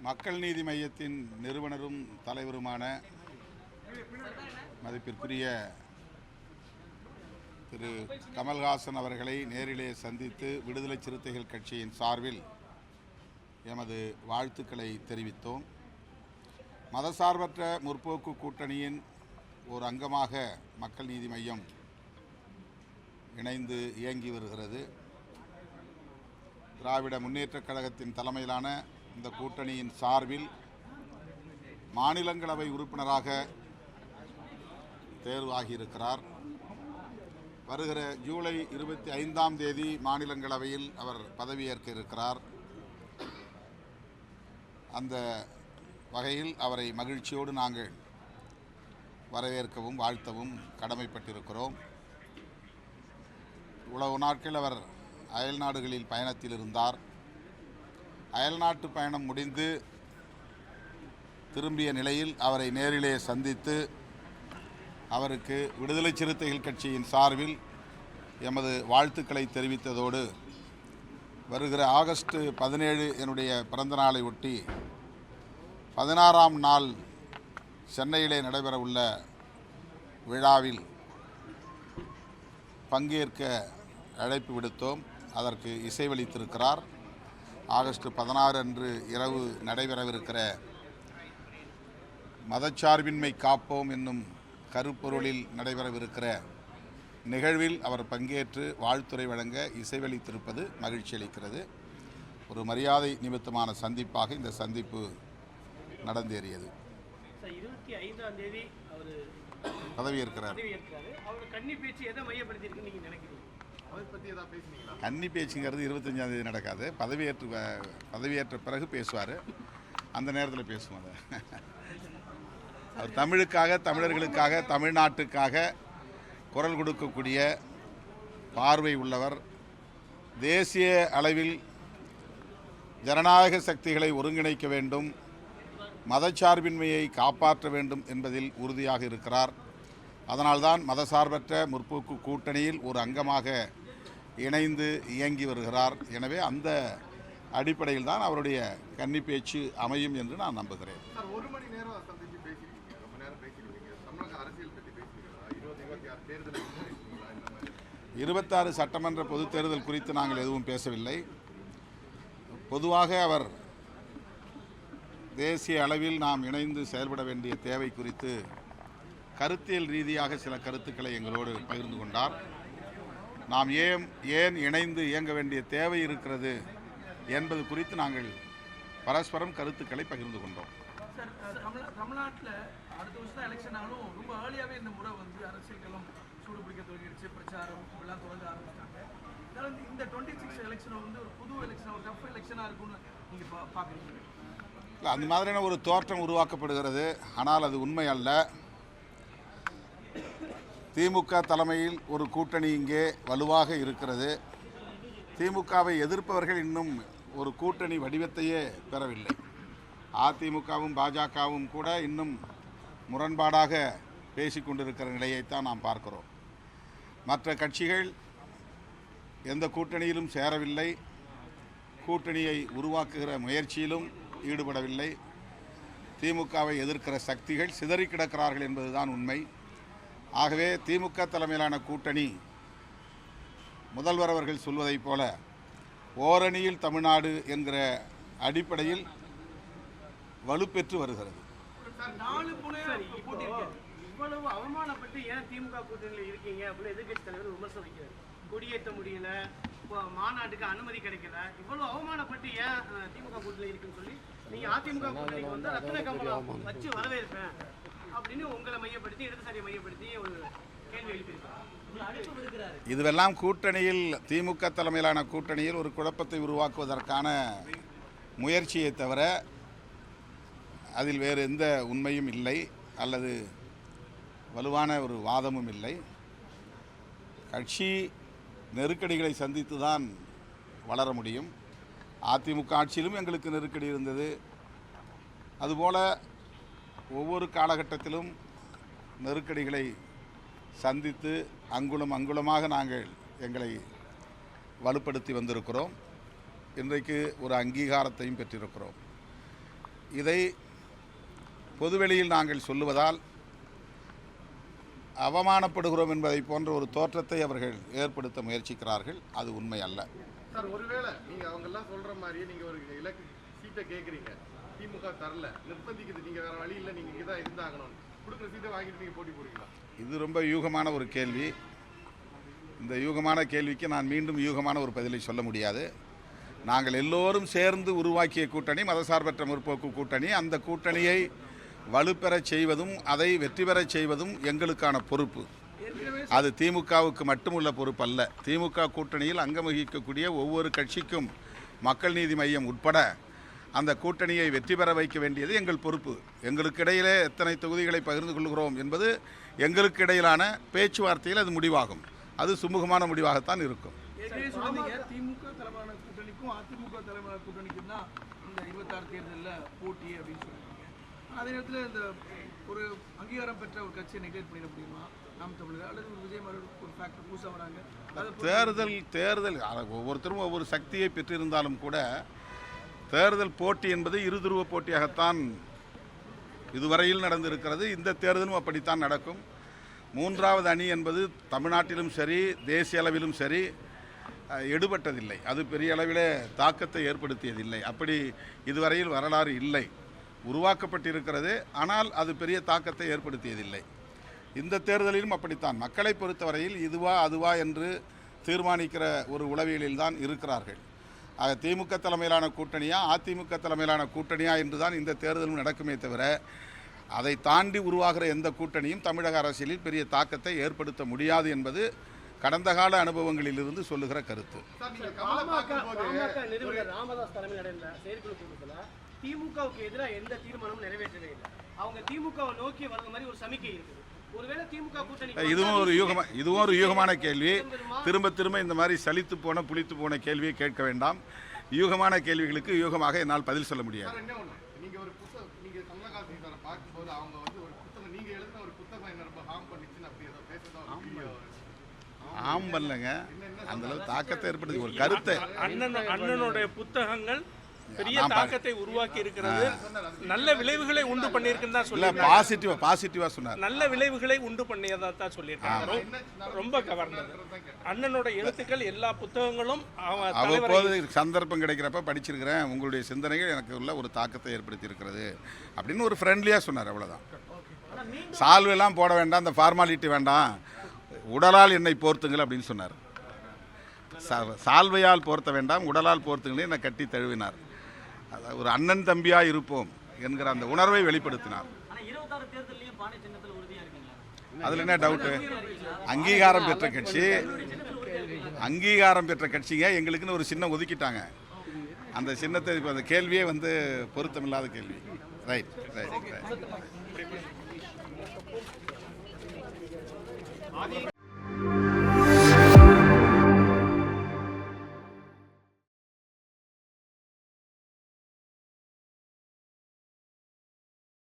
மக்கள் நீதி மையத்தின் நிறுவனரும் தலைவருமான மதிப்பிற்குரிய திரு கமல்ஹாசன் அவர்களை நேரிலே சந்தித்து விடுதலை சிறுத்தைகள் கட்சியின் சார்பில் எமது வாழ்த்துக்களை தெரிவித்தோம். மதசார்பற்ற முற்போக்கு கூட்டணியின் ஒரு அங்கமாக மக்கள் நீதி மையம் இணைந்து இயங்கி வருகிறது. திராவிட முன்னேற்றக் கழகத்தின் தலைமையிலான இந்த கூட்டணியின் சார்பில் மாநிலங்களவை உறுப்பினராக தேர்வாகியிருக்கிறார். வருகிற ஜூலை 25ஆம் தேதி மாநிலங்களவையில் அவர் பதவியேற்க இருக்கிறார். அந்த வகையில் அவரை மகிழ்ச்சியோடு நாங்கள் வரவேற்கவும் வாழ்த்தவும் கடமைப்பட்டிருக்கிறோம். இவ்வளவு நாட்கள் அவர் அயல் நாடுகளில் பயணத்தில் இருந்தார். அயல்நாட்டு பயணம் முடிந்து திரும்பிய நிலையில் அவரை நேரிலே சந்தித்து அவருக்கு விடுதலை சிறுத்தைகள் கட்சியின் சார்பில் எமது வாழ்த்துக்களை தெரிவித்ததோடு வருகிற ஆகஸ்ட் 17 என்னுடைய பிறந்த நாளை ஒட்டி 16ஆம் நாள் சென்னையிலே நடைபெறவுள்ள விழாவில் பங்கேற்க அழைப்பு விடுத்தோம். அதற்கு இசைவளித்திருக்கிறார். ஆகஸ்ட் 16 அன்று இரவு நடைபெறவிருக்கிற மதச்சார்பின்மை காப்போம் என்னும் கருப்பொருளில் நடைபெறவிருக்கிற நிகழ்வில் அவர் பங்கேற்று வாழ்த்துரை வழங்க இசைவளித்திருப்பது மகிழ்ச்சி அளிக்கிறது. ஒரு மரியாதை நிமித்தமான சந்திப்பாக இந்த சந்திப்பு நடந்தேறியது. 25ஆம் தேதி அவர் பதவியேற்கிறார். கன்னி பேச்சுங்கிறது 25ஆம் தேதி நடக்காது. பதவியேற்ற பிறகு பேசுவார். அந்த நேரத்தில் பேசுவோம். அதை அவர் தமிழுக்காக, தமிழர்களுக்காக, தமிழ்நாட்டுக்காக குரல் கொடுக்கக்கூடிய பார்வை உள்ளவர். தேசிய அளவில் ஜனநாயக சக்திகளை ஒருங்கிணைக்க வேண்டும், மதச்சார்பின்மையை காப்பாற்ற வேண்டும் என்பதில் உறுதியாக இருக்கிறார். அதனால்தான் மதசார்பற்ற முற்போக்கு கூட்டணியில் ஒரு அங்கமாக இணைந்து இயங்கி வருகிறார். எனவே அந்த அடிப்படையில் தான் அவருடைய கன்னி பேச்சு அமையும் என்று நான் நம்புகிறேன். 26 சட்டமன்ற பொதுத் தேர்தல் குறித்து நாங்கள் எதுவும் பேசவில்லை. பொதுவாக அவர் தேசிய அளவில் நாம் இணைந்து செயல்பட வேண்டிய தேவை குறித்து கருத்தியல் ரீதியாக சில கருத்துக்களை எங்களோடு பகிர்ந்து கொண்டார். நாம் ஏன் இணைந்து இயங்க வேண்டிய தேவை இருக்கிறது என்பது குறித்து நாங்கள் பரஸ்பரம் கருத்துக்களை பகிர்ந்து கொண்டோம். தமிழ்நாட்டில் அடுத்த வருஷம் எலெக்ஷன் ஆனாலும் ரொம்ப ஏர்லியாகவே இந்த முறை அரசியல் களம் சூடு பிடிக்க தொடங்கிடுச்சு. பிரச்சாரம் எல்லாம் தொடங்க ஆரம்பிச்சிட்டாங்க. இந்த 26 எலெக்ஷனை ஒரு புது எலெக்ஷன், ஒரு டஃப் எலெக்ஷனாக இருக்கும்னு நீங்கள் பார்க்குறீங்க? இல்லை, அந்த மாதிரியான ஒரு தோற்றம் உருவாக்கப்படுகிறது. ஆனால் அது உண்மை அல்ல. திமுக தலைமையில் ஒரு கூட்டணி இங்கே வலுவாக இருக்கிறது. திமுகவை எதிர்ப்பவர்கள் இன்னும் ஒரு கூட்டணி வடிவத்தையே பெறவில்லை. அதிமுகவும் பாஜகவும் கூட இன்னும் முரண்பாடாக பேசிக்கொண்டிருக்கிற நிலையைத்தான் நாம் பார்க்கிறோம். மற்ற கட்சிகள் எந்த கூட்டணியிலும் சேரவில்லை, கூட்டணியை உருவாக்குகிற முயற்சியிலும் ஈடுபடவில்லை. திமுகவை எதிர்க்கிற சக்திகள் சிதறி கிடக்கிறார்கள் என்பதுதான் உண்மை. ஆகவே திமுக தலைமையிலான கூட்டணி முதல்வர் அவர்கள் சொல்வதைப் போல ஓரணியில் தமிழ்நாடு என்கிற அடிப்படையில் வலுப்பெற்று வருகிறது. இவ்வளவு அவமானப்பட்டு ஏன் திமுக கூட்டணியில் இருக்கீங்க அப்படின்னு எதிர்கட்சி தலைவர் விமர்சனம் வைக்கிறார். கொடியேற்ற முடியல, மாநாட்டுக்கு அனுமதி கிடைக்கல, இவ்வளவு அவமானப்பட்டு ஏன் திமுக கூட்டணியில் இருக்குன்னு சொல்லி நீங்க அதிமுக கூட்டணிக்கு வந்து ரத்தின கமலம் வச்சு வரவேற்பேன் அப்படின்னு உங்களை மையப்படுத்தி, இடதுசாரியை மையப்படுத்தி ஒரு கேள்வி எழுப்பியிருக்காரு. இதுவெல்லாம் கூட்டணியில், திமுக தலைமையிலான கூட்டணியில் ஒரு குழப்பத்தை உருவாக்குவதற்கான முயற்சியை தவிர அதில் வேறு எந்த உண்மையும் இல்லை, அல்லது வலுவான ஒரு வாதமும் இல்லை. கட்சி நெருக்கடிகளை சந்தித்து தான் வளர முடியும். அதிமுக ஆட்சியிலும் எங்களுக்கு நெருக்கடி இருந்தது. அதுபோல் ஒவ்வொரு காலகட்டத்திலும் நெருக்கடிகளை சந்தித்து அங்குலம் அங்குலமாக நாங்கள் எங்களை வலுப்படுத்தி வந்திருக்கிறோம். இன்றைக்கு ஒரு அங்கீகாரத்தையும் பெற்றிருக்கிறோம். இதை பொதுவெளியில் நாங்கள் சொல்லுவதால் அவமானப்படுகிறோம் என்பதை போன்ற ஒரு தோற்றத்தை அவர்கள் ஏற்படுத்த முயற்சிக்கிறார்கள். அது உண்மை அல்ல. சார், ஒருவேளை நீங்க அவங்க எல்லாம் சொல்ற மாதிரி நீங்க ஒரு இலக்கு சீட்டை கேட்குறீங்க, திமுக தரல, நிர்பந்திக்குது, நீங்க வேற வழி இல்லை, நீங்க இங்கதான் இருந்தாகணும், கொடுக்குற சீட்டை வாங்கிட்டு நீங்க போட்டி போடுவீங்களா? இது ரொம்ப யூகமான ஒரு கேள்வி. இந்த யூகமான கேள்விக்கு நான் மீண்டும் யூகமான ஒரு பதிலை சொல்ல முடியாது. நாங்கள் எல்லோரும் சேர்ந்து உருவாக்கிய கூட்டணி மதசார்பற்ற முற்போக்கு கூட்டணி. அந்த கூட்டணியை வலுப்பெறச் செய்வதும் அதை வெற்றி பெறச் செய்வதும் எங்களுக்கான பொறுப்பு. அது திமுகவுக்கு மட்டுமுள்ள பொறுப்பு அல்ல. திமுக கூட்டணியில் அங்கம் வகிக்கக்கூடிய ஒவ்வொரு கட்சிக்கும் மக்கள் நீதி மையம் உட்பட அந்த கூட்டணியை வெற்றி பெற வைக்க வேண்டியது எங்கள் பொறுப்பு. எங்களுக்கு இடையிலே எத்தனை தொகுதிகளை பகிர்ந்து கொள்கிறோம் என்பது எங்களுக்கு இடையிலான பேச்சுவார்த்தையில் அது முடிவாகும். அது சுமூகமான முடிவாகத்தான் இருக்கும். திமுக தலைமையான கூட்டணிக்கும் அதிமுக தலைமையான கூட்டணிக்கும் தான் இந்த 26 தேர்தலில் போட்டி அப்படின்னு சொல்லியிருக்கீங்க. அதே நேரத்தில் இந்த ஒரு அங்கீகாரம் பெற்ற ஒரு கட்சியை நெக்லெக்ட் பண்ணிட முடியுமா நாம் தமிழர் அல்லது ஒரு விஜய் மாதிரி ஒரு ஃபேக்டர் புதுசாக வராங்க? தேர்தல் ஒவ்வொருத்தரும் ஒவ்வொரு சக்தியை பெற்றிருந்தாலும் கூட தேர்தல் போட்டி என்பது இருதுருவ போட்டியாகத்தான் இதுவரையில் நடந்திருக்கிறது. இந்த தேர்தலும் அப்படித்தான் நடக்கும். மூன்றாவது அணி என்பது தமிழ்நாட்டிலும் சரி தேசிய அளவிலும் சரி எடுபட்டதில்லை. அது பெரிய அளவிலே தாக்கத்தை ஏற்படுத்தியதில்லை. அப்படி இதுவரையில் வரலாறு இல்லை. உருவாக்கப்பட்டிருக்கிறது, ஆனால் அது பெரிய தாக்கத்தை ஏற்படுத்தியதில்லை. இந்த தேர்தலிலும் அப்படித்தான். மக்களை பொறுத்தவரையில் இதுவா அதுவா என்று தீர்மானிக்கிற ஒரு உளவியலில் தான் இருக்கிறார்கள். ஆக திமுக தலைமையிலான கூட்டணியா அதிமுக தலைமையிலான கூட்டணியா என்று தான் இந்த தேர்தலும் நடக்குமே தவிர அதை தாண்டி உருவாகிற எந்த கூட்டணியும் தமிழக அரசியலில் பெரிய தாக்கத்தை ஏற்படுத்த முடியாது என்பது கடந்த கால அனுபவங்களிலிருந்து சொல்லுகிற கருத்து. ராமதாஸ் தலைமையில் நடந்த செயற்குழு கூட்டத்தில் திமுகவுக்கு எதிராக எந்த தீர்மானமும் நிறைவேற்றவே இல்லை. அவங்க திமுகவை நோக்கி வர்ற மாதிரி ஒரு சமிக்கை இருக்குது. ஒருவேளை திமுக கூட்டணி இதுவும் ஒரு யூகமான கேள்வி. திரும்ப திரும்ப இந்த மாதிரி சலித்து போன புளித்து போன கேள்வியை கேட்க வேண்டாம். யூகமான கேள்விகளுக்கு யூகமாக என்னால் பதில் சொல்ல முடியாது. நீங்க ஒரு புத்தகம், நீங்க கமலஹாசன் பார்க்கும்போது அவங்க வந்து ஒரு புத்தகம், நீங்க எழுதின ஒரு புத்தகம் என்ன ரொம்ப ஹார்ம் பண்ணிச்சுன்னு அப்படி ஏதோ பேசுறதா? ஆம் பண்ணலங்க, அந்த அளவு தாக்கத்தை ஏற்படுத்தி ஒரு கருத்தை அண்ணனுடைய புத்தகங்கள் பெரிய தாக்கத்தை உருவாக்கி இருக்கிறது. நல்ல விளைவுகளை உண்டு பண்ணியிருக்குன்னு தான் சொல்ல பாசிட்டிவா சொன்னார். நல்ல விளைவுகளை உண்டு பண்ணியதா தான் சொல்லியிருக்காங்க. ரொம்ப கவர்ந்தது அண்ணனோட எழுத்துக்கள். எல்லா புத்தகங்களும் அவ்வப்போது சந்தர்ப்பம் கிடைக்கிறப்ப படிச்சிருக்கிறேன். உங்களுடைய சிந்தனைகள் எனக்கு உள்ள ஒரு தாக்கத்தை ஏற்படுத்தி இருக்கிறது அப்படின்னு ஒரு ஃப்ரெண்ட்லியாக சொன்னார். அவ்வளோதான். சால்வெல்லாம் போட வேண்டாம், அந்த ஃபார்மாலிட்டி வேண்டாம், உடலால் என்னை போர்த்துங்கள் அப்படின்னு சொன்னார். சால்வையால் போர்த்த வேண்டாம், உடலால் போர்த்துங்களே என்னை கட்டி தழுவினார். ஒரு அண்ணன் தம்பியாக இருப்போம் என்கிற அந்த உணர்வை வெளிப்படுத்தினார். அதில் என்ன டவுட்டு? அங்கீகாரம் பெற்ற கட்சிங்க எங்களுக்குன்னு ஒரு சின்னம் ஒதுக்கிட்டாங்க. அந்த சின்னத்தை இப்போ அந்த கேள்வியே வந்து பொருத்தமில்லாத கேள்வி. ரைட்.